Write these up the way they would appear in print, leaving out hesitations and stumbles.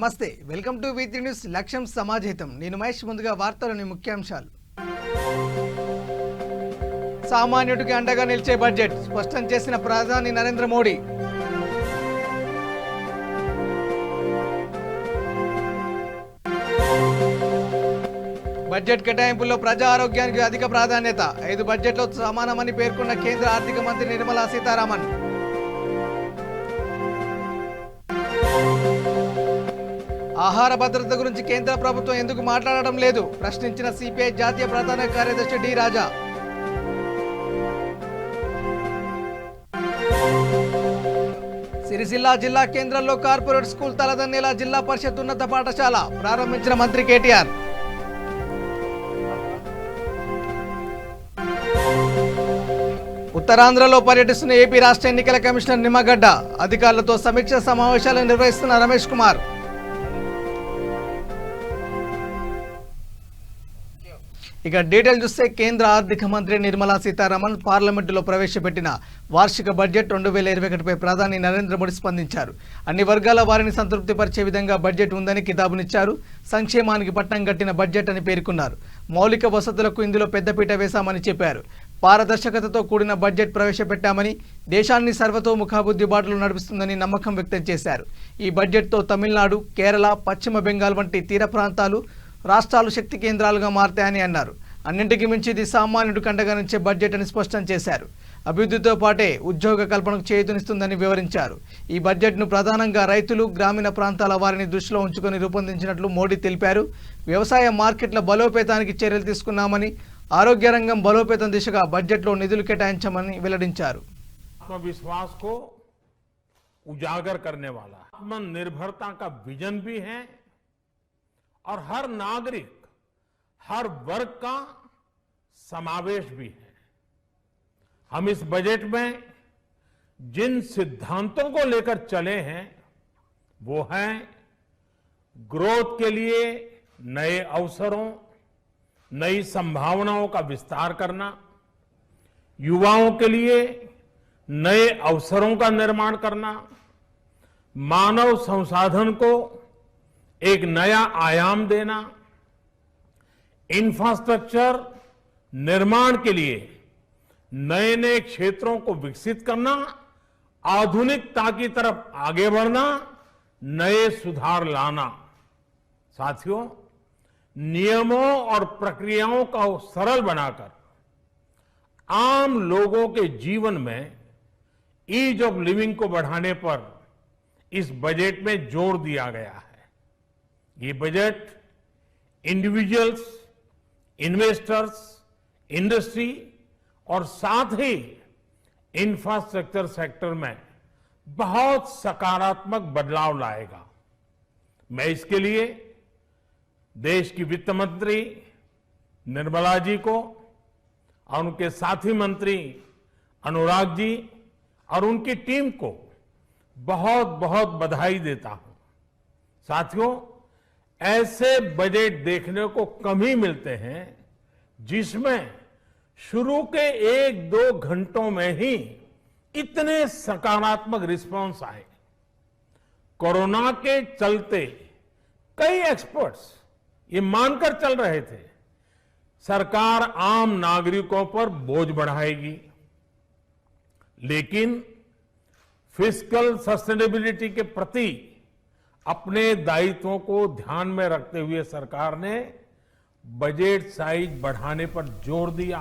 నమస్తే welcome to వి3 news లక్ష్యం సమాజహితం నేను మహేష్ ముందుగా వార్తలోని ముఖ్యాంశాలు సామాన్యుడికి అండగా నిలిచే బడ్జెట్ స్పష్టం చేసిన ప్రధాని నరేంద్ర మోడీ బడ్జెట్ కేటాయింపుల్లో ప్రజా ఆరోగ్యానికి అధిక ప్రాధాన్యత 5 బడ్జెట్లో సమానమని పేర్కొన్న కేంద్ర ఆర్థిక మంత్రి నిర్మలా సీతారామన్ ఆహార భద్రత గురించి కేంద్ర ప్రభుత్వం ఎందుకు మాట్లాడడం లేదు ప్రశ్నించిన సిపిఐ జాతీయ ప్రధాన కార్యదర్శి డి రాజా సిరిసిల్ల జిల్లా కేంద్రంలో కార్పొరేట్ స్కూల్ తలదన్నేలా జిల్లా పరిషత్ ఉన్నత పాఠశాల ప్రారంభించిన మంత్రి కేటీఆర్ ఉత్తరాంధ్రలో పర్యటిస్తున్న ఏపీ రాష్ట్ర ఎన్నికల కమిషనర్ నిమ్మగడ్డ అధికారులతో సమీక్ష సమావేశాలు నిర్వహిస్తున్న రమేష్ కుమార్ ఇక డీటెయిల్ చూస్తే కేంద్ర ఆర్థిక మంత్రి నిర్మలా సీతారామన్ పార్లమెంటులో ప్రవేశపెట్టిన వార్షిక బడ్జెట్ 2021పై ప్రధాని నరేంద్ర మోడీ స్పందించారు. అన్ని వర్గాల వారిని సంతృప్తిపరిచే విధంగా బడ్జెట్ ఉందని కితాబునిచ్చారు. సంక్షేమానికి పట్టం కట్టిన బడ్జెట్ అని పేర్కొన్నారు. మౌలిక వసతులకు ఇందులో పెద్దపీట వేశామని చెప్పారు. పారదర్శకతతో కూడిన బడ్జెట్ ప్రవేశపెట్టామని దేశాన్ని సర్వతోముఖాభివృద్ధి బాటలో నడిపిస్తుందని నమ్మకం వ్యక్తం చేశారు. ఈ బడ్జెట్తో తమిళనాడు, కేరళ, పశ్చిమ బెంగాల్ వంటి తీర ప్రాంతాలు రాష్ట్రాలు శక్తి కేంద్రాలుగా మారతాయని అన్నారు. అన్నింటికి మించి ఇది సామాన్యుడికి అండగా నిలిచే బడ్జెట్ అని స్పష్టం చేశారు. అభివృద్ధితో పాటే ఉద్యోగ కల్పనకు చేయూతనిస్తుందని వివరించారు. ఈ బడ్జెట్ను ప్రధానంగా రైతులు, గ్రామీణ ప్రాంతాల వారిని దృష్టిలో ఉంచుకొని రూపొందించినట్లు మోడీ తెలిపారు. వ్యవసాయ మార్కెట్ల బలోపేతానికి చర్యలు తీసుకున్నామని, ఆరోగ్య రంగం బలోపేతం దిశగా బడ్జెట్లో నిధులు కేటాయించామని వెల్లడించారు. आत्मविश्वास को उजागर करने वाला आत्मनिर्भरता का विजन भी है और हर नागरिक, हर वर्ग का समावेश भी है. हम इस बजट में जिन सिद्धांतों को लेकर चले हैं वो है ग्रोथ के लिए नए अवसरों, नई संभावनाओं का विस्तार करना, युवाओं के लिए नए अवसरों का निर्माण करना, मानव संसाधन को एक नया आयाम देना, इंफ्रास्ट्रक्चर निर्माण के लिए नए नए क्षेत्रों को विकसित करना, आधुनिकता की तरफ आगे बढ़ना, नए सुधार लाना. साथियों, नियमों और प्रक्रियाओं को सरल बनाकर आम लोगों के जीवन में ईज ऑफ लिविंग को बढ़ाने पर इस बजट में जोर दिया गया है. ये बजट इंडिविजुअल्स, इन्वेस्टर्स, इंडस्ट्री और साथ ही इंफ्रास्ट्रक्चर सेक्टर में बहुत सकारात्मक बदलाव लाएगा. मैं इसके लिए देश की वित्त मंत्री निर्मला जी को और उनके साथी मंत्री अनुराग जी और उनकी टीम को बहुत बहुत बधाई देता हूं. साथियों, ऐसे बजट देखने को कम ही मिलते हैं जिसमें शुरू के 1-2 घंटों में ही इतने सकारात्मक रिस्पांस आए. कोरोना के चलते कई एक्सपर्ट्स ये मानकर चल रहे थे सरकार आम नागरिकों पर बोझ बढ़ाएगी, लेकिन फिस्कल सस्टेनेबिलिटी के प्रति अपने दायित्वों को ध्यान में रखते हुए सरकार ने बजट साइज बढ़ाने पर जोर दिया.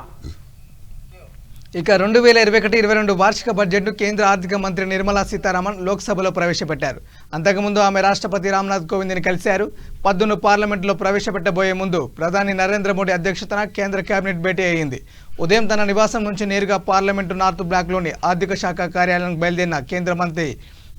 ఇక 2021-22 వార్షిక బడ్జెట్ను కేంద్ర ఆర్థిక మంత్రి నిర్మలా సీతారామన్ లోక్సభలో ప్రవేశపెట్టారు. అంతకుముందు ఆమె రాష్ట్రపతి రామ్నాథ్ కోవింద్ని కలిశారు. పద్దును పార్లమెంటులో ప్రవేశపెట్టబోయే ముందు ప్రధాని నరేంద్ర మోడీ అధ్యక్షతన కేంద్ర కేబినెట్ భేటీ అయింది. ఉదయం తన నివాసం నుంచి నేరుగా పార్లమెంటు నార్త్ బ్లాక్లోని ఆర్థిక శాఖ కార్యాలయానికి బయలుదేరిన కేంద్ర మంత్రి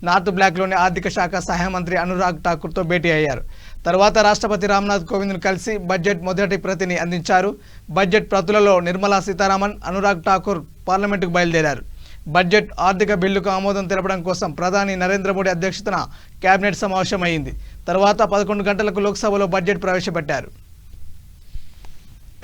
నార్త్ బ్లాక్లోని ఆర్థిక శాఖ సహాయ మంత్రి అనురాగ్ ఠాకూర్తో భేటీ అయ్యారు. తర్వాత రాష్ట్రపతి రామ్నాథ్ కోవింద్ను కలిసి బడ్జెట్ మొదటి ప్రతిని అందించారు. బడ్జెట్ ప్రతులలో నిర్మలా సీతారామన్, అనురాగ్ ఠాకూర్ పార్లమెంటుకు బయలుదేరారు. బడ్జెట్ ఆర్థిక బిల్లుకు ఆమోదం తెలపడం కోసం ప్రధాని నరేంద్ర మోడీ అధ్యక్షతన కేబినెట్ సమావేశం అయింది. తర్వాత 11 గంటలకు లోక్సభలో బడ్జెట్ ప్రవేశపెట్టారు.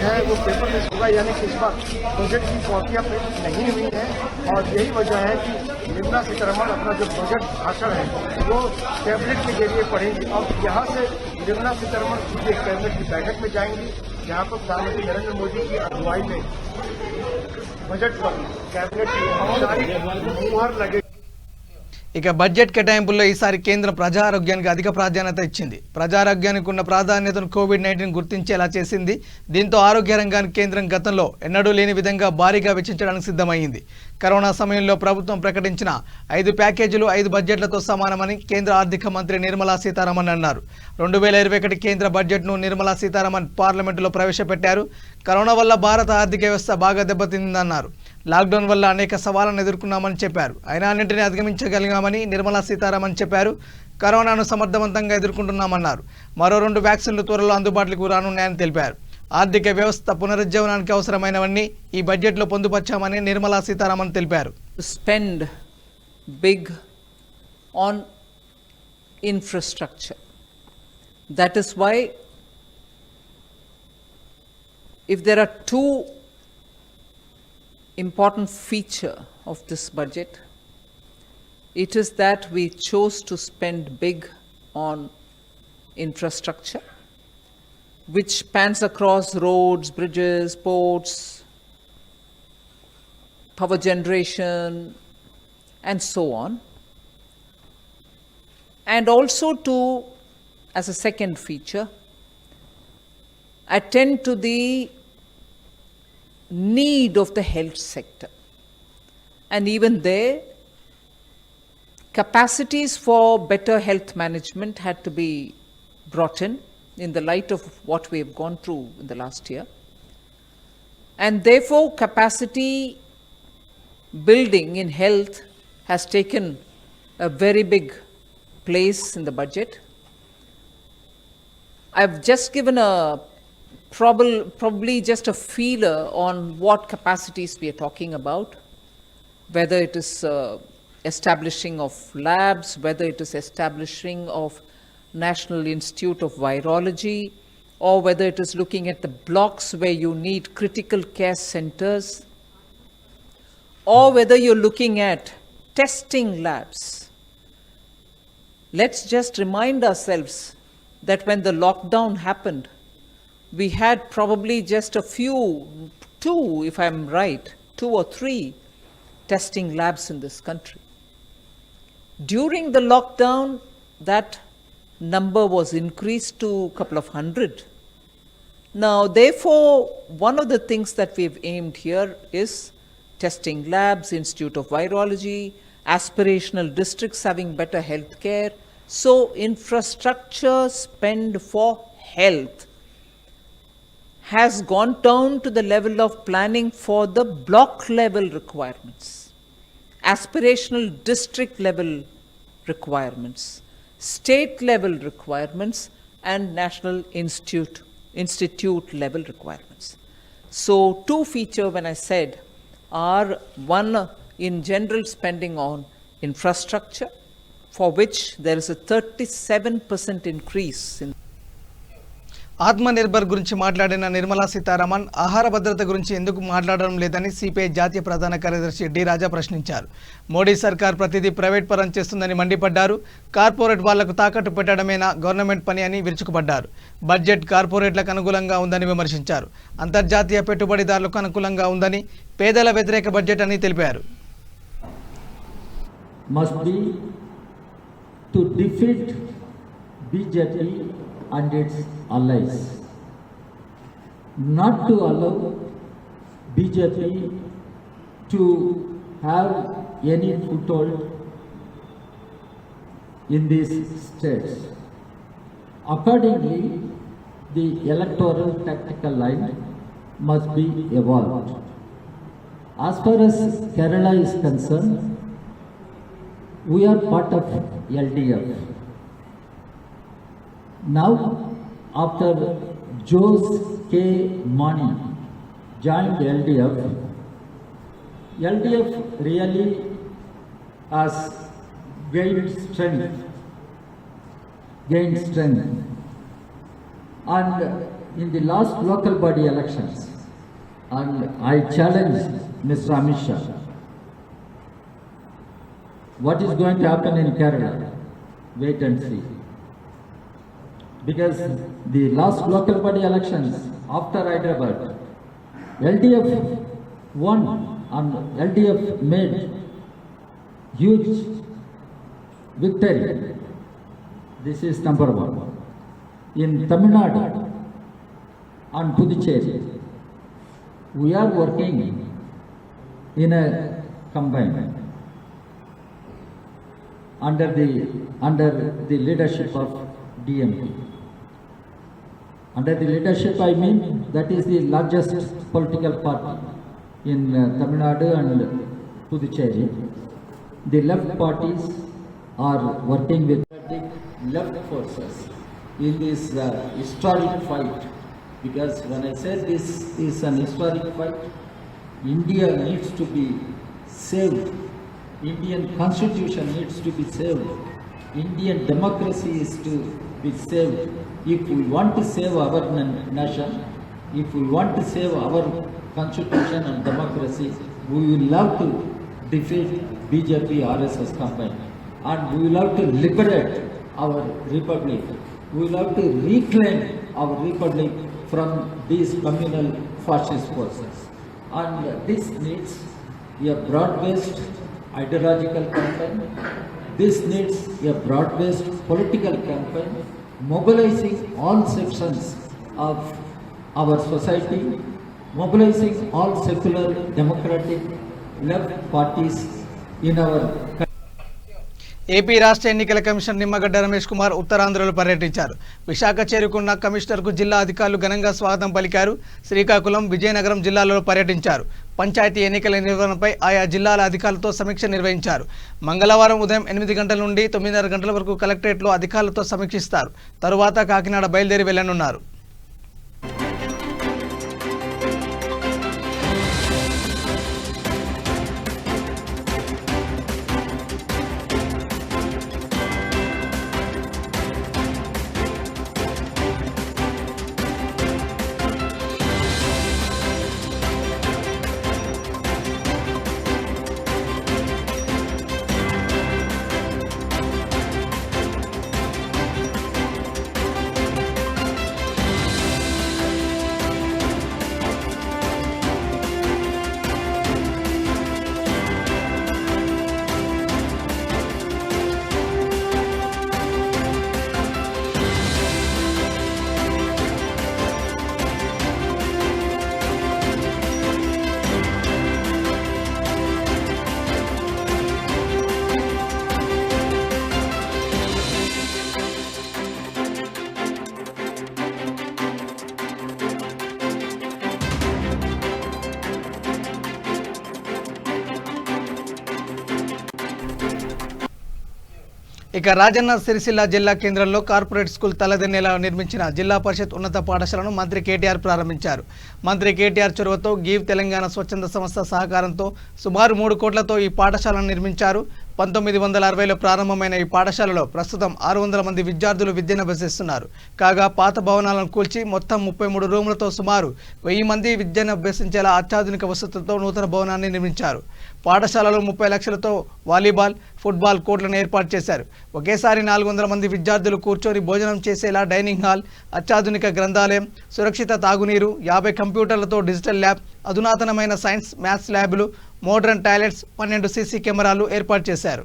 है वो पेपर में होगा, यानी कि इस बार बजट की कॉपियां प्रिंट नहीं हुई हैं और यही वजह है कि निर्मला सीतारमण अपना जो बजट भाषण है वो टैबलेट के जरिए पढ़ेंगी। अब यहाँ से निर्मला सीतारमण सीधे कैबिनेट की बैठक में जाएंगी, जहाँ पर प्रधानमंत्री नरेंद्र मोदी की अगुवाई में बजट पर कैबिनेट की मुहर लगे। ఇక బడ్జెట్ కేటాయింపుల్లో ఈసారి కేంద్రం ప్రజారోగ్యానికి అధిక ప్రాధాన్యత ఇచ్చింది. ప్రజారోగ్యానికి ఉన్న ప్రాధాన్యతను కోవిడ్-19 గుర్తించేలా చేసింది. దీంతో ఆరోగ్య రంగానికి కేంద్రం గతంలో ఎన్నడూ లేని విధంగా భారీగా వెచ్చించడానికి సిద్ధమైంది. కరోనా సమయంలో ప్రభుత్వం ప్రకటించిన 5 ప్యాకేజీలు 5 బడ్జెట్లతో సమానమని కేంద్ర ఆర్థిక మంత్రి నిర్మలా సీతారామన్ అన్నారు. 2021 కేంద్ర బడ్జెట్ను నిర్మలా సీతారామన్ పార్లమెంటులో ప్రవేశపెట్టారు. కరోనా వల్ల భారత ఆర్థిక వ్యవస్థ బాగా దెబ్బతిందన్నారు. లాక్డౌన్ వల్ల అనేక సవాళ్లను ఎదుర్కొన్నామని చెప్పారు. అయినా అన్నింటినీ అధిగమించగలిగామని నిర్మలా సీతారామన్ చెప్పారు. కరోనాను సమర్థవంతంగా ఎదుర్కొంటున్నామన్నారు. మరో 2 వ్యాక్సిన్లు త్వరలో అందుబాటులోకి రానున్నాయని తెలిపారు. ఆర్థిక వ్యవస్థ పునరుజ్జీవనానికి అవసరమైనవన్నీ ఈ బడ్జెట్లో పొందుపర్చామని నిర్మలా సీతారామన్ తెలిపారు. Spend big on infrastructure. That is why if there are 2 important feature of this budget, it is that we chose to spend big on infrastructure, which spans across roads, bridges, ports, power generation, and so on. And also to, as a second feature, attend to the need of the health sector. And even there, capacities for better health management had to be brought in the light of what we have gone through in the last year. And therefore, capacity building in health has taken a very big place in the budget. I've just given a probably just a feeler on what capacities we are talking about, whether it is establishing of labs, whether it is establishing of National Institute of Virology, or whether it is looking at the blocks where you need critical care centers, or whether you're looking at testing labs. Let's just remind ourselves that when the lockdown happened, we had probably just a few, 2, if I'm right, 2 or 3 testing labs in this country. During the lockdown, that number was increased to a couple of hundred. Now, therefore, one of the things that we've aimed here is testing labs, Institute of Virology, aspirational districts having better health care. So, infrastructure spend for health has gone down to the level of planning for the block level requirements, aspirational district level requirements, state level requirements, and national institute level requirements. So 2 feature when I said are, one in general spending on infrastructure, for which there is a 37% increase in Atmanirbhar గురించి మాట్లాడిన నిర్మలా సీతారామన్ ఆహార భద్రత గురించి ఎందుకు మాట్లాడడం లేదని CPI జాతీయ ప్రధాన కార్యదర్శి డి రాజా ప్రశ్నించారు. మోడీ సర్కార్ ప్రతిదీ ప్రైవేట్ పరం చేస్తుందని మండిపడ్డారు. కార్పొరేట్ వాళ్లకు తాకట్టు పెట్టడమేనా గవర్నమెంట్ పని అని విరుచుకుపడ్డారు. బడ్జెట్ కార్పొరేట్లకు అనుకూలంగా ఉందని విమర్శించారు. అంతర్జాతీయ పెట్టుబడిదారులకు అనుకూలంగా ఉందని, పేదల వ్యతిరేక బడ్జెట్ అని తెలిపారు. Must be to defeat BJP and its allies, not to allow BJP to have any foothold in these states. Accordingly, the electoral tactical line must be evolved. As far as Kerala is concerned, we are part of LDF. Now, after Jose K. Mani joined LDF, LDF really has gained strength. And in the last local body elections, and I challenge Mr. Amit Shah, what is going to happen in Kerala? Wait and see. Because the last local body elections after Hyderabad, LDF won and LDF made huge victory. This is number one. In Tamil Nadu and Puducherry, we are working in a combine under the leadership of DMK. Under the leadership, I mean, that is the largest political party in Tamil Nadu and Puducherry. The left parties are working with the left forces in this historic fight. Because when I said this is an historic fight, India needs to be saved. Indian constitution needs to be saved. Indian democracy is to be saved. If we want to save our nation, if we want to save our constitution and democracy, we will have to defeat BJP RSS combined. And we will have to liberate our republic. We will have to reclaim our republic from these communal fascist forces. And this needs a broad-based ideological campaign. This needs a broad-based political campaign, mobilizing all sections of our society, mobilizing all secular democratic left parties in our country. AP రాష్ట్ర ఎన్నికల commissioner Nimmagadda Ramesh Kumar ఉత్తరాంధ్రలో పర్యటించారు. విశాఖ చేరుకున్న కమిషనర్కు జిల్లా అధికారులు ఘనంగా స్వాగతం పలికారు. శ్రీకాకుళం, విజయనగరం జిల్లాలలో పర్యటించారు. పంచాయతీ ఎన్నికల నిర్వహణపై ఆయా జిల్లాల అధికారులతో సమీక్ష నిర్వహించారు. మంగళవారం ఉదయం 8 గంటల నుండి 9:30 గంటల వరకు కలెక్టరేట్లో అధికారులతో సమీక్షిస్తారు. తరువాత కాకినాడ బయలుదేరి వెళ్లనున్నారు. ఇక రాజన్న సిరిసిల్ల జిల్లా కేంద్రంలో కార్పొరేట్ స్కూల్ తలదన్నేలా నిర్మించిన జిల్లా పరిషత్ ఉన్నత పాఠశాలను మంత్రి కేటీఆర్ ప్రారంభించారు. మంత్రి కేటీఆర్ చొరవతో గివ్ తెలంగాణ స్వచ్ఛంద సంస్థ సహకారంతో సుమారు 3 కోట్లతో ఈ పాఠశాలను నిర్మించారు. 1960లో ప్రారంభమైన ఈ పాఠశాలలో ప్రస్తుతం 600 మంది విద్యార్థులు విద్యను అభ్యసిస్తున్నారు. కాగా పాత భవనాలను కూల్చి మొత్తం 33 రూములతో సుమారు 1000 మంది విద్యను అభ్యసించేలా అత్యాధునిక వసతులతో నూతన భవనాన్ని నిర్మించారు. పాఠశాలలో 30 లక్షలతో వాలీబాల్, ఫుట్బాల్ కోర్టులను ఏర్పాటు చేశారు. ఒకేసారి 400 మంది విద్యార్థులు కూర్చొని భోజనం చేసేలా డైనింగ్ హాల్, అత్యాధునిక గ్రంథాలయం, సురక్షిత తాగునీరు, 50 కంప్యూటర్లతో డిజిటల్ ల్యాబ్, అధునాతనమైన సైన్స్, మ్యాథ్స్ ల్యాబులు, మోడర్న్ టాయిలెట్స్, 12 సీసీ కెమెరాలు ఏర్పాటు చేశారు.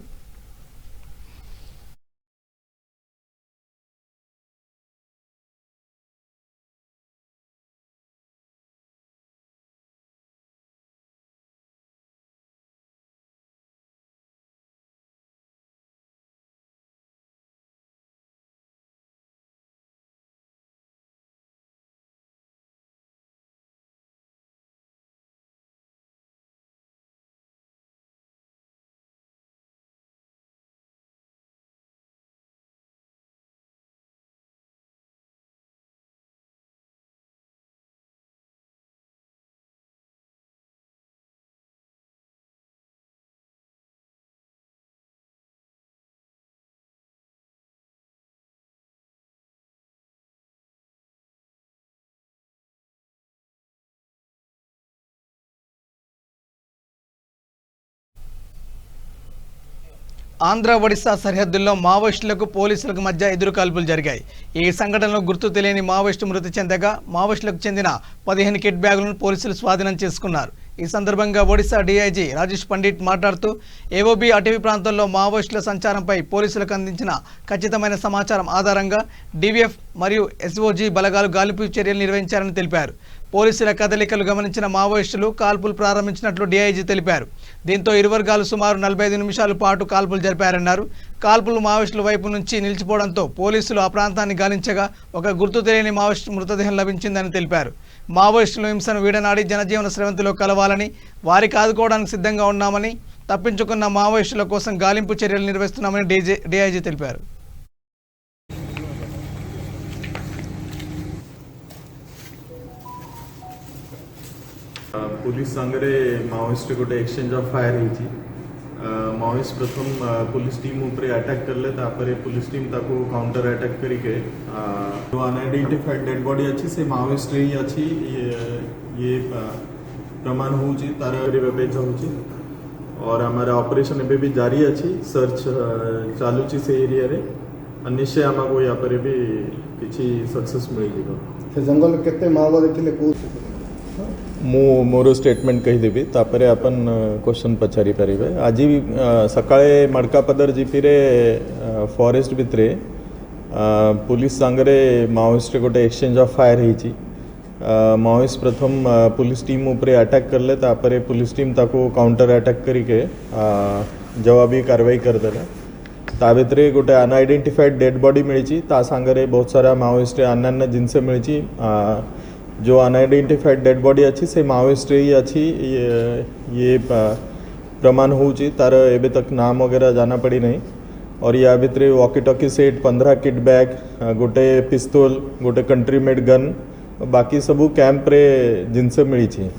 ఆంధ్ర ఒడిశా సరిహద్దుల్లో మావోయిస్టులకు పోలీసులకు మధ్య ఎదురుకాల్పులు జరిగాయి. ఈ సంఘటనలో గుర్తు తెలియని మావోయిస్టు మృతి చెందగా మావోయిస్టులకు చెందిన 15 కిట్ బ్యాగులను పోలీసులు స్వాధీనం చేసుకున్నారు. ఈ సందర్భంగా ఒడిశా డీఐజీ రాజేష్ పండిట్ మాట్లాడుతూ ఏఓబీ అటవీ ప్రాంతంలో మావోయిస్టుల సంచారంపై పోలీసులకు అందించిన ఖచ్చితమైన సమాచారం ఆధారంగా డీవీఎఫ్ మరియు ఎస్ఓజీ బలగాలు గాలింపు చర్యలు నిర్వహించారని తెలిపారు. పోలీసుల కదలికలు గమనించిన మావోయిస్టులు కాల్పులు ప్రారంభించినట్లు డీఐజీ తెలిపారు. దీంతో ఇరు వర్గాలు సుమారు 45 నిమిషాల పాటు కాల్పులు జరిపారన్నారు. కాల్పులు మావోయిస్టుల వైపు నుంచి నిలిచిపోవడంతో పోలీసులు ఆ ప్రాంతాన్ని గాలించగా ఒక గుర్తు తెలియని మావోయిస్టు మృతదేహం లభించిందని తెలిపారు. మావోయిస్టుల హింసను వీడనాడి జనజీవన స్రవంతిలో కలవాలని, వారికి ఆదుకోవడానికి సిద్ధంగా ఉన్నామని, తప్పించుకున్న మావోయిస్టుల కోసం గాలింపు చర్యలు నిర్వహిస్తున్నామని డీఐజీ తెలిపారు. पुलिस सांगरे माओइस्ट गोटे एक्सचेंज ऑफ फायर होती माओइस्ट प्रथम पुलिस टीम उपरे अटैक करले तापरे पुलिस टीम ताको काउंटर अटैक करिके जो अनआइडेंटिफाइड डेड बॉडी अच्छी से माओइस्ट रही अच्छी ये प्रमाण होची तार रिवेज होची और हमारा ऑपरेशन एबे भी जारी अच्छी सर्च चालू ची से एरिया रे निश्चय आमा को या पर भी किछि सक्सेस मिल जिवो से जंगल केते माओवादी थिले को मु मोर स्टेटमेंट कहीदेवी तापर अपन क्वेश्चन पचारि पारे आज सकाळे मडकापदर जीपी रे फॉरेस्ट भितरे पुलिस सांगरे माओइस्ट गोटे एक्सचेंज ऑफ फायर होती माओइस्ट प्रथम पुलिस टीम उपरे अटैक करले तापर पुलिस टीम ताको काउंटर अटैक करिके जवाबी कार्रवाई करदेला ता भितरे गोटे अनआइडेंटिफाइड डेड बॉडी मिली ता सांगरे बहुत सारा माओइस्ट अन्य जिनस मिली जो अनआइडेंटिफाइड डेड बॉडी अच्छी से माओइस्ट ही अच्छी ये प्रमाण होची तार एबे तक नाम वगैरह जाना पड़ी नहीं और या भितरे walkie talkie set 15 kit bag गोटे पिस्तौल गोटे कंट्री मेड गन बाकी सबू कैंप रे जिनसे मिली थी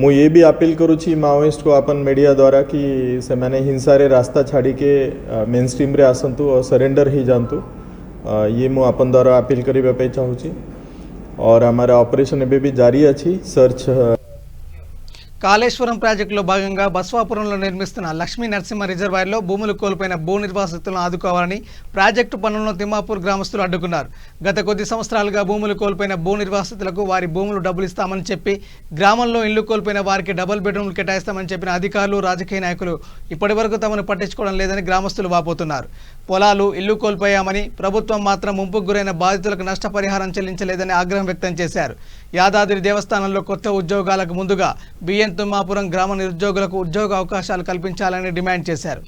मु ये भी अपील करुँची माओइस्ट को अपन मीडिया द्वारा कि से मैंने हिंसा रे रास्ता छाड़ी के मेन स्ट्रीम रे आसंतु और सरेंडर ही जानतु ये मु अपन द्वारा अपील करिबा पे चाहूची और हमारा ऑपरेशन एबे भी जारी अच्छी सर्च కాళేశ్వరం ప్రాజెక్టులో భాగంగా బస్వాపురంలో నిర్మిస్తున్న లక్ష్మీ నరసింహ రిజర్వాయర్లో భూములు కోల్పోయిన భూ నిర్వాసితులను ఆదుకోవాలని ప్రాజెక్టు పనులను తిమ్మాపూర్ గ్రామస్తులు అడ్డుకున్నారు. గత కొద్ది సంవత్సరాలుగా భూములు కోల్పోయిన భూ నిర్వాసితులకు వారి భూములు డబ్బులు ఇస్తామని చెప్పి గ్రామంలో ఇల్లు కోల్పోయిన వారికి డబుల్ బెడ్రూమ్లు కేటాయిస్తామని చెప్పిన అధికారులు రాజకీయ నాయకులు ఇప్పటివరకు తమను పట్టించుకోవడం లేదని గ్రామస్తులు వాపోతున్నారు. పొలాలు ఇల్లు కోల్పోయామని ప్రభుత్వం మాత్రం ముంపుకు గురైన బాధితులకు నష్టపరిహారం చెల్లించలేదని ఆగ్రహం వ్యక్తం చేశారు. యాదాద్రి దేవస్థానంలో కొత్త ఉద్యోగాలకు ముందుగా బిఎన్ తిమ్మాపురం గ్రామ నిరుద్యోగులకు ఉద్యోగ అవకాశాలు కల్పించాలని డిమాండ్ చేశారు.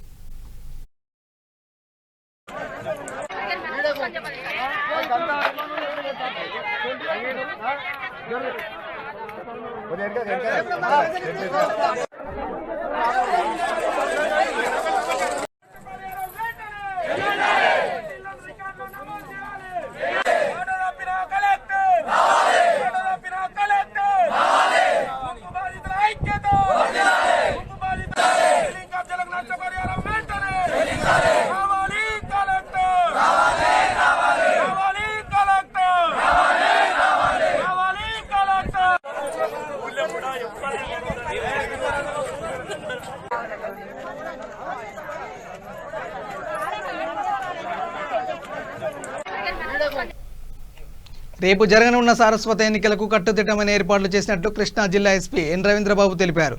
రేపు జరగనున్న సారస్వత ఎన్నికలకు కట్టుదిట్టమైన ఏర్పాట్లు చేసినట్లు కృష్ణా జిల్లా ఎస్పీ ఎన్ రవీంద్రబాబు తెలిపారు.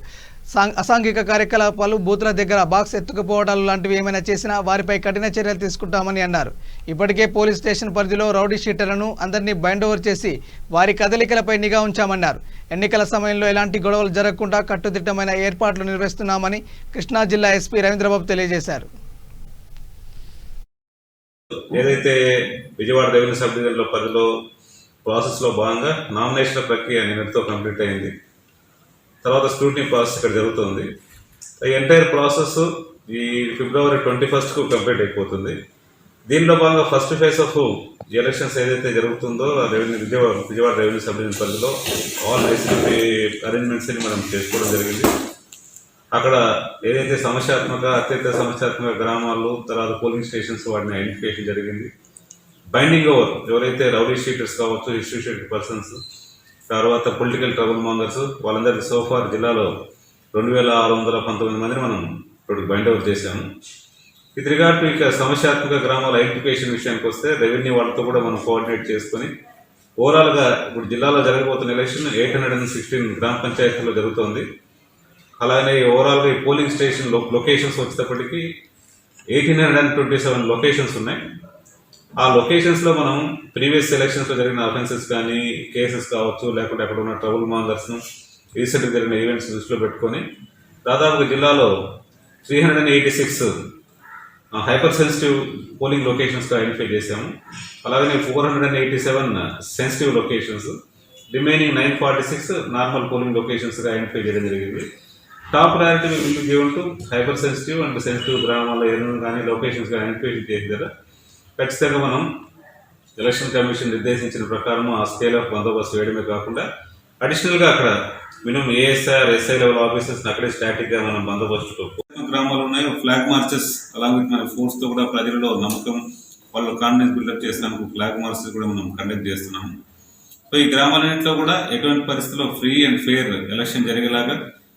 అసాంఘిక కార్యకలాపాలు, బూత్ల దగ్గర బాక్స్ ఎత్తుకుపోవడాలు లాంటివి ఏమైనా చేసినా వారిపై కఠిన చర్యలు తీసుకుంటామని అన్నారు. ఇప్పటికే పోలీస్ స్టేషన్ పరిధిలో రౌడీ షీటర్లను అందరినీ బైండ్ ఓవర్ చేసి వారి కదలికలపై నిఘా ఉంచామన్నారు. ఎన్నికల సమయంలో ఎలాంటి గొడవలు జరగకుండా కట్టుదిట్టమైన ఏర్పాట్లు నిర్వహిస్తున్నామని కృష్ణా జిల్లా ఎస్పీ రవీంద్రబాబు తెలియజేశారు. ఏదైతే విజయవాడ రెవెన్యూ సబ్ డివిజన్లో పరిధిలో ప్రాసెస్లో భాగంగా నామినేషన్ల ప్రక్రియ నిన్నటితో కంప్లీట్ అయింది. తర్వాత స్క్రూటినీ ప్రాసెస్ ఇక్కడ జరుగుతుంది. ఈ ఎంటైర్ ప్రాసెస్ ఈ ఫిబ్రవరి 21కు కంప్లీట్ అయిపోతుంది. దీనిలో భాగంగా ఫస్ట్ ఫేజ్ ఆఫ్ ఎలక్షన్స్ ఏదైతే జరుగుతుందో విజయవాడ రెవెన్యూ సబ్ డివిజన్ పరిధిలో ఆల్ నెసెసరీ అరేంజ్మెంట్స్ని మనం చేసుకోవడం జరిగింది. అక్కడ ఏదైతే అత్యంత సమస్యాత్మక గ్రామాలు, తర్వాత పోలింగ్ స్టేషన్స్ వాటిని ఐడెంటిఫికేషన్ జరిగింది. బైండింగ్ ఓవర్ ఎవరైతే రౌడీ షీటర్స్ కావచ్చు, ఇన్స్టిట్యూషనల్ పర్సన్స్, తర్వాత పొలిటికల్ ట్రబుల్ మాంగర్స్, వాళ్ళందరికీ సోఫార్ జిల్లాలో 2619 మందిని మనం ఇప్పుడు బైండ్ ఓవర్ చేశాము. విత్ రిగార్డ్ టు ఇక సమస్యాత్మక గ్రామాల ఐడెంటిఫికేషన్ విషయానికి వస్తే రెవెన్యూ వాళ్ళతో కూడా మనం కోఆర్డినేట్ చేసుకొని ఓవరాల్గా ఇప్పుడు జిల్లాలో జరగబోతున్న ఎలక్షన్ 816 గ్రామ పంచాయతీల్లో జరుగుతోంది. అలానే ఓవరాల్గా ఈ పోలింగ్ స్టేషన్ లొకేషన్స్ వచ్చేటప్పటికి 1827 లొకేషన్స్ ఉన్నాయి. ఆ లొకేషన్స్లో మనం ప్రీవియస్ ఎలక్షన్స్లో జరిగిన అఫెన్సెస్ కానీ కేసెస్ కావచ్చు, లేకుంటే అక్కడ ఉన్న ట్రబుల్ మాంగర్స్ను రీసెంట్గా జరిగిన ఈవెంట్స్ దృష్టిలో పెట్టుకొని దాదాపుగా జిల్లాలో 386 హైపర్ సెన్సిటివ్ పోలింగ్ లొకేషన్స్గా ఐడెంటిఫై చేశాము. అలాగే 487 sensitive locations, remaining 946 normal polling లొకేషన్స్గా ఐడెంటిఫై చేయడం జరిగింది. Top priority will given to hyper sensitive and sensitive గ్రామాల్లో ఏదైనా కానీ లొకేషన్స్గా ఐడెంటిఫై చేసిన కదా ఖచ్చితంగా మనం ఎలక్షన్ కమిషన్ నిర్దేశించిన ప్రకారం ఆ స్కేల్ ఆఫ్ బందోబస్తు వేయడమే కాకుండా అడిషనల్గా అక్కడ minimum ASR SI level officers అక్కడే స్టాటిక్గా మనం బందోబస్తు గ్రామాలు ఉన్నాయి. ఫ్లాగ్ మార్చెస్ అలాగే మన ఫోర్స్తో కూడా ప్రజలలో నమ్మకం, వాళ్ళు కాన్ఫిడెన్స్ బిల్డప్ చేసినందుకు ఫ్లాగ్ మార్చెస్ కూడా మనం కండక్ట్ చేస్తున్నాము. సో ఈ గ్రామాలన్నింటిలో కూడా ఎటువంటి పరిస్థితుల్లో ఫ్రీ అండ్ ఫెయిర్ ఎలక్షన్ జరిగేలాగా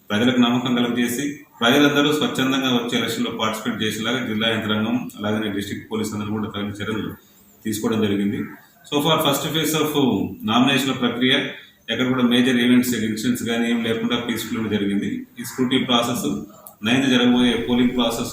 ప్రజలకు నమ్మకం కలుగజేసి ప్రజలందరూ స్వచ్ఛందంగా వచ్చే ఎలక్షన్లో పార్టిసిపేట్ చేసేలాగా జిల్లా యంత్రాంగం అలాగే డిస్ట్రిక్ట్ పోలీస్ అందరూ కూడా తగిన చర్యలు తీసుకోవడం జరిగింది. So far first phase of నామినేషన్ల ప్రక్రియ ఎక్కడ కూడా మేజర్ ఈవెంట్స్ ఇన్సిడెంట్స్ కానీ ఏం లేకుండా పీస్ఫుల్గా జరిగింది. ఈ స్క్రూటీ ప్రాసెస్ 9th జరగబోయే పోలింగ్ ప్రాసెస్.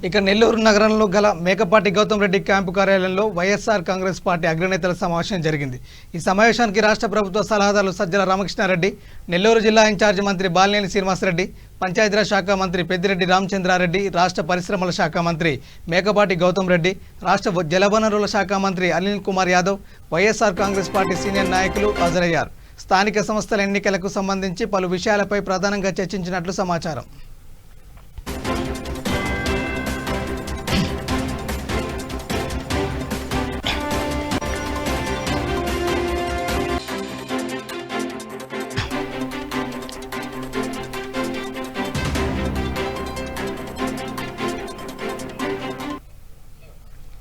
ఇక నెల్లూరు నగరంలో గల మేకపాటి గౌతమ్ రెడ్డి క్యాంపు కార్యాలయంలో వైఎస్ఆర్ కాంగ్రెస్ పార్టీ అగ్రనేతల సమావేశం జరిగింది. ఈ సమావేశానికి రాష్ట్ర ప్రభుత్వ సలహాదారులు సజ్జల రామకృష్ణారెడ్డి, నెల్లూరు జిల్లా ఇన్ఛార్జి మంత్రి బాలినేని శ్రీనివాసరెడ్డి, పంచాయతీరాజ్ శాఖ మంత్రి పెద్దిరెడ్డి రామచంద్రారెడ్డి, రాష్ట్ర పరిశ్రమల శాఖ మంత్రి మేకపాటి గౌతమ్ రెడ్డి, రాష్ట్ర జలవనరుల శాఖ మంత్రి అనిల్ కుమార్ యాదవ్, వైఎస్ఆర్ కాంగ్రెస్ పార్టీ సీనియర్ నాయకులు హాజరయ్యారు. స్థానిక సంస్థల ఎన్నికలకు సంబంధించి పలు విషయాలపై ప్రధానంగా చర్చించినట్లు సమాచారం.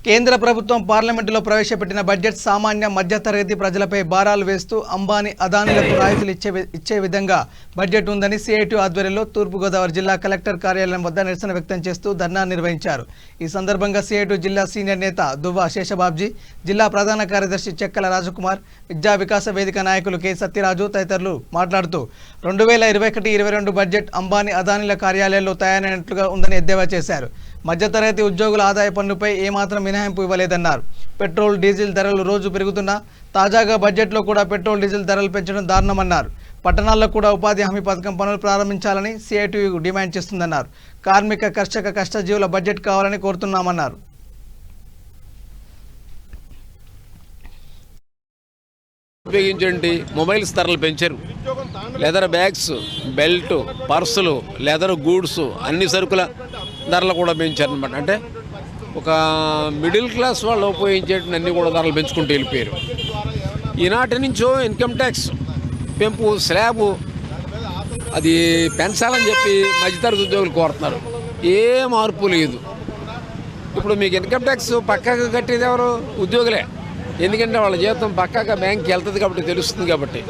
కేంద్ర ప్రభుత్వం పార్లమెంటులో ప్రవేశపెట్టిన బడ్జెట్ సామాన్య మధ్యతరగతి ప్రజలపై భారాలు వేస్తూ అంబానీ అదానీలకు రాయితీలు ఇచ్చే విధంగా బడ్జెట్ ఉందని సిఐటి ఆధ్వర్యంలో తూర్పుగోదావరి జిల్లా కలెక్టర్ కార్యాలయం వద్ద నిరసన వ్యక్తం చేస్తూ ధర్నా నిర్వహించారు. ఈ సందర్భంగా సిఐటి జిల్లా సీనియర్ నేత దువ్వ శేషబాబ్జీ, జిల్లా ప్రధాన కార్యదర్శి చెక్కల రాజకుమార్, విద్యా వికాస వేదిక నాయకులు కె సత్యరాజు తదితరులు మాట్లాడుతూ 2021-22 బడ్జెట్ అంబానీ అదానీల కార్యాలయాల్లో తయారైనట్లుగా ఉందని ఎద్దేవా చేశారు. మధ్యతరగతి ఉద్యోగుల ఆదాయ పన్నుపై ఏమాత్రం మినహాయింపు ఇవ్వలేదన్నారు. పెట్రోల్, డీజిల్ ధరలు రోజు పెరుగుతున్నా తాజాగా బడ్జెట్లో కూడా పెట్రోల్, డీజిల్ ధరలు పెంచడం దారుణమన్నారు. పట్టణాల్లో కూడా ఉపాధి హామీ పథకం పనులు ప్రారంభించాలని సిఐటియు డిమాండ్ చేస్తుందన్నారు. కార్మిక, కర్షక, కష్టజీవుల బడ్జెట్ కావాలని కోరుతున్నామన్నారు. ఉపయోగించండి. మొబైల్స్ ధరలు పెంచారు. లెదర్ బ్యాగ్స్, బెల్ట్, పర్సులు, లెదర్ గూడ్స్, అన్ని సరుకుల ధరలు కూడా పెంచారు అనమాట. అంటే ఒక మిడిల్ క్లాస్ వాళ్ళు ఉపయోగించేటివి అన్నీ కూడా ధరలు పెంచుకుంటూ వెళ్ళిపోయారు. ఈనాటి నుంచో ఇన్కమ్ ట్యాక్స్ పెంపు స్లాబు అది పెంచాలని చెప్పి మధ్యతరగతి ఉద్యోగులు కోరుతున్నారు. ఏ మార్పు లేదు. ఇప్పుడు మీకు ఇన్కమ్ ట్యాక్స్ పక్కాగా కట్టేది ఎవరు? ఉద్యోగులే. ఎందుకంటే వాళ్ళ జీతం పక్కాగా బ్యాంక్కి వెళ్తుంది కాబట్టి, తెలుస్తుంది కాబట్టి.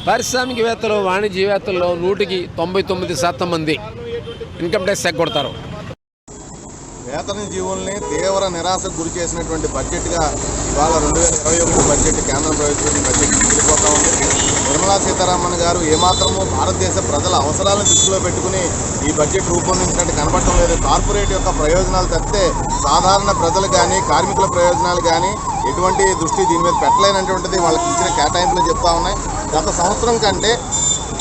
పారిశ్రామికవేత్తలు, వాణిజ్యవేత్తల్లో 199% మంది ఇన్కమ్ ట్యాక్స్ ఎగ్గొడతారు. వేతన జీవుల్ని తీవ్ర నిరాశకు గురి చేసినటువంటి బడ్జెట్గా ఇవాళ 2021 బడ్జెట్ కేంద్రం ప్రవేశపెట్టిన బడ్జెట్ మిగిలిపోతా ఉంది. నిర్మలా సీతారామన్ గారు ఏమాత్రమూ భారతదేశ ప్రజల అవసరాలను దృష్టిలో పెట్టుకుని ఈ బడ్జెట్ రూపొందించినట్టు కనపడటం లేదు. కార్పొరేట్ యొక్క ప్రయోజనాలు తప్పితే సాధారణ ప్రజలు కానీ, కార్మికుల ప్రయోజనాలు కానీ ఎటువంటి దృష్టి దీని మీద పెట్టలేనటువంటిది వాళ్ళకి ఇచ్చిన కేటాయింపులు చెప్తా ఉన్నాయి. గత సంవత్సరం కంటే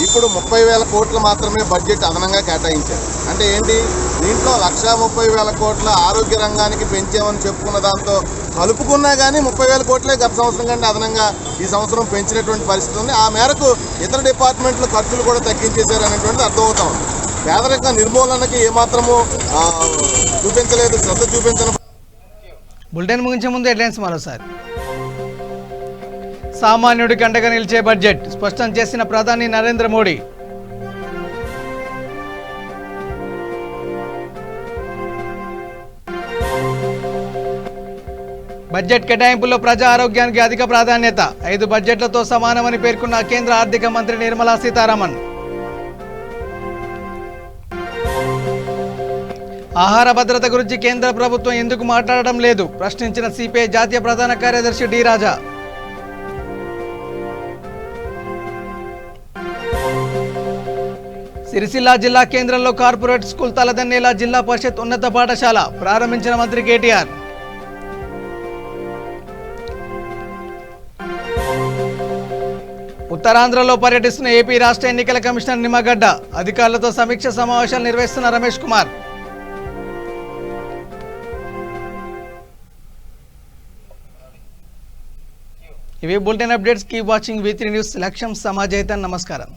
ఇప్పుడు 30,000 కోట్లు మాత్రమే బడ్జెట్ అదనంగా కేటాయించారు. అంటే ఏంటి? దీంట్లో 1,30,000 కోట్ల ఆరోగ్య రంగానికి పెంచామని చెప్పుకున్న దాంతో కలుపుకున్నా కానీ 30,000 కోట్లే గత సంవత్సరం కంటే అదనంగా ఈ సంవత్సరం పెంచినటువంటి పరిస్థితి ఉంది. ఆ మేరకు ఇతర డిపార్ట్మెంట్ల ఖర్చులు కూడా తగ్గించేశారు అనేటువంటిది అర్థమవుతా ఉంది. పేదరిక నిర్మూలనకి ఏమాత్రము చూపించలేదు, శ్రద్ధ చూపించడం. బులెటిన్ ముగించే ముందు హెడ్లైన్స్ మరోసారి. సామాన్యుడికి అండగా నిలిచే బడ్జెట్ స్పష్టం చేసిన ప్రధాని నరేంద్ర మోడీ. బడ్జెట్ కేటాయింపుల్లో ప్రజా ఆరోగ్యానికి అధిక ప్రాధాన్యత, 5 బడ్జెట్లతో సమానమని పేర్కొన్న కేంద్ర ఆర్థిక మంత్రి నిర్మలా సీతారామన్. ఆహార భద్రత గురించి కేంద్ర ప్రభుత్వం ఎందుకు మాట్లాడడం లేదు ప్రశ్నించిన సిపిఐ జాతీయ ప్రధాన కార్యదర్శి డి రాజా. సిరిసిల్ల జిల్లా కేంద్రంలో కార్పొరేట్ స్కూల్ తలదన్నేలా జిల్లా పరిషత్ ఉన్నత పాఠశాల ప్రారంభించిన మంత్రి కేటీఆర్. ఉత్తరాంధ్రలో పర్యటిస్తున్న ఏపీ రాష్ట్ర ఎన్నికల కమిషనర్ నిమ్మగడ్డ అధికారులతో సమీక్ష సమావేశాలు నిర్వహిస్తున్న రమేష్ కుమార్. ఇవి bulletin updates. Keep watching V3 news. లక్ష్యం సమాజైతం. నమస్కారం.